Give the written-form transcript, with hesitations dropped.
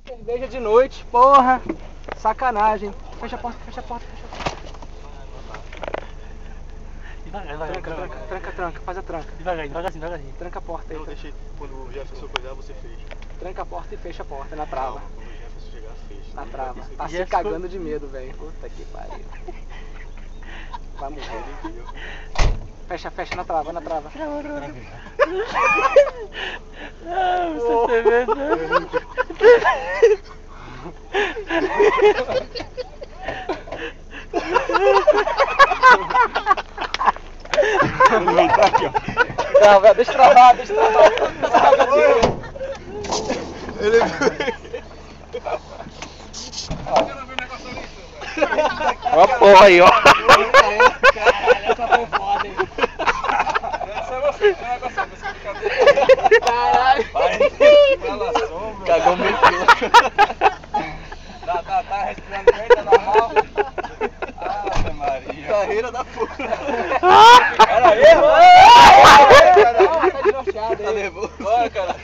Cerveja de noite, porra. Sacanagem. Fecha a porta, fecha a porta, fecha a porta. Tranca, faz a tranca. Devagarzinho. Tranca a porta aí. Não, deixei, quando o Jefferson coisar, você fecha. Tranca a porta e fecha a porta na trava. Quando o Jefferson chegar, fecha. Na trava. Tá se Jefferson... cagando de medo, velho. Puta que pariu. Vai morrer. Fecha na trava, na trava. Não, você tem medo, né? Trava, deixa travar. Ele... Ó a porra aí, ó. Essa foi foda, hein? Caralho! Cagou muito. Tá respirando bem, tá normal? Ave Maria. Carreira da porra. Era erro? Tá desnorteado aí. Tá levou. Bora, cara.